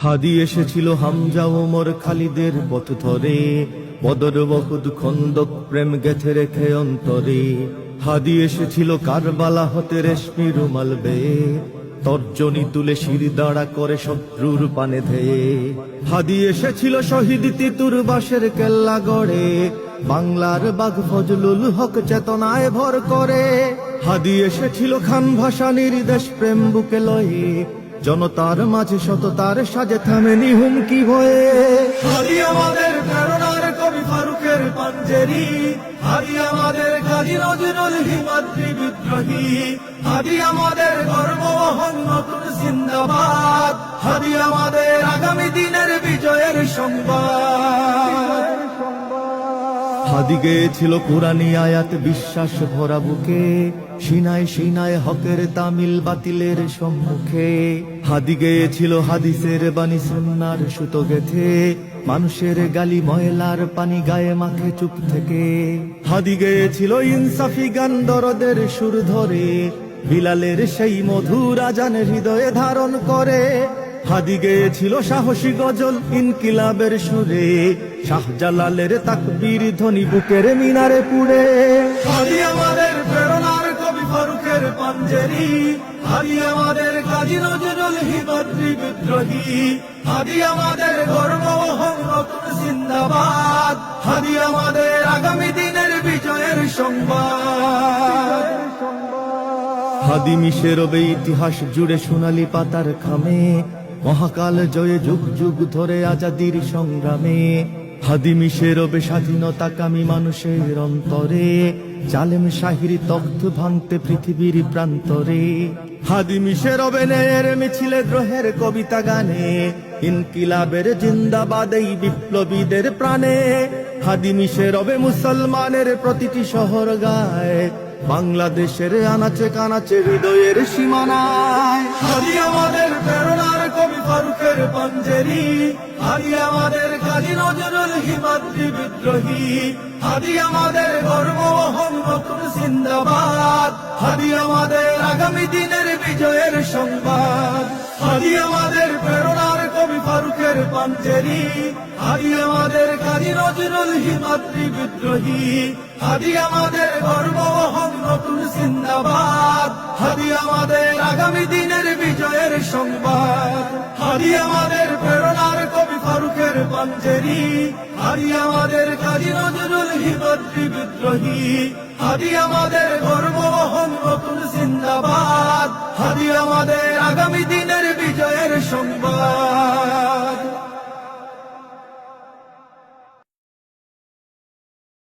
হাদি এসেছিল হামজা ওমর খালিদের পথ ধরে, বদর উহুদ খন্দক প্রেম গেথে রেখে অন্তরে। হাদি এসেছিল কারবালা হতে রেশমি রুমাল বেয়ে, তর্জনী তুলে শির দাঁড়া করে শত্রুর পানে ধেয়ে। হাদি এসেছিল শহীদ তিতুর বাসের কেল্লা গড়ে, বাংলার বাঘ ফজলুল হক চেতনায় ভর করে। হাদি এসেছিল খান ভাসানীর দেশ প্রেম বুকে লয়ে, জনতার মাঝে সততার সাজে থামেনি হুমকি ভয়ে। হাদি আমাদের প্রেরণার কবি ফারুকের পাঞ্জেরি, হাদি আমাদের কাজী নজরুল হিমাদ্রি বিদ্রোহী, হাদি আমাদের গর্ববহন নতুন জিন্দাবাদ, হাদি আমাদের আগামী দিনের বিজয়ের সংবাদ। হাদি গেয়েছিল কুরআনী আয়াত বিশ্বাস ভরা বুকে, সিনায় সিনায় হকের তামিল বাতিলের সম্মুখে। হাদি গেয়েছিল হাদিসের বাণী সুন্নার সুতো গেথে, মানুষের গালি ময়লার পানি গায়ে মাখে চুপ থেকে। হাদি গেয়েছিল ইনসাফি গান দরদের সুর ধরে, বিলালের সেই মধুর আজান হৃদয়ে ধারণ করে। হাদি গেয়েছিল সাহসী গজল ইনকিলাবের সুরে, শাহজালালের তাকবীর ধ্বনি বুকের মিনারে পুড়ে। হাদি আমাদের প্রেরণার কবি ফারুকের পাঞ্জেরি, হাদি আমাদের কাজী নজরুল হিমাদ্রি বিদ্রোহী, হাদি আমাদের গর্ববহন নতুন জিন্দাবাদ, হাদি আমাদের আগামী দিনের বিজয়ের সংবাদ। হাদি মিশে রবে ইতিহাস জুড়ে সোনালী পাতার খামে, মহাকাল জয়ে যুগ যুগ ধরে আজাদির সংগ্রামে। হাদি মিশে রবে স্বাধীনতাকামী মানুষের অন্তরে, জালেম শাহির তখ্ত ভাঙতে পৃথিবীর প্রান্তরে। হাদি মিশে রবে ন্যায়ের মিছিলে দ্রোহের কবিতা গানে, ইনকিলাবের জিন্দাবাদ এই বিপ্লবীদের প্রাণে। হাদি মিশে রবে মুসলমানের প্রতিটি শহর গায়, বাংলাদেশের আনাচে কানাচে হৃদয়ের সীমানায়। হাদি আমাদের প্রেরণার কবি ফারুকের পাঞ্জেরি, হাদি আমাদের কাজী নজরুল হিমাদ্রি বিদ্রোহী, হাদি আমাদের গর্ববহন নতুন জিন্দাবাদ, হাদি আমাদের আগামী দিনের বিজয়ের সংবাদ। হাদি আমাদের প্রেরণার কবি ফারুকের পাঞ্জেরি, হাদি আমাদের কাজী নজরুল হিমাদ্রি বিদ্রোহী, হাদি আমাদের গর্ববহন নতুন জিন্দাবাদ, হাদি আমাদের আগামী দিনের বিজয়ের সংবাদ। হাদি আমাদের প্রেরণার কবি ফারুকের পাঞ্জেরি, হাদি আমাদের কাজী নজরুল হিমাদ্রি বিদ্রোহী, হাদি আমাদের গর্ববহন নতুন জিন্দাবাদ, হাদি আমাদের আগামী দিনের বিজয়ের সংবাদ।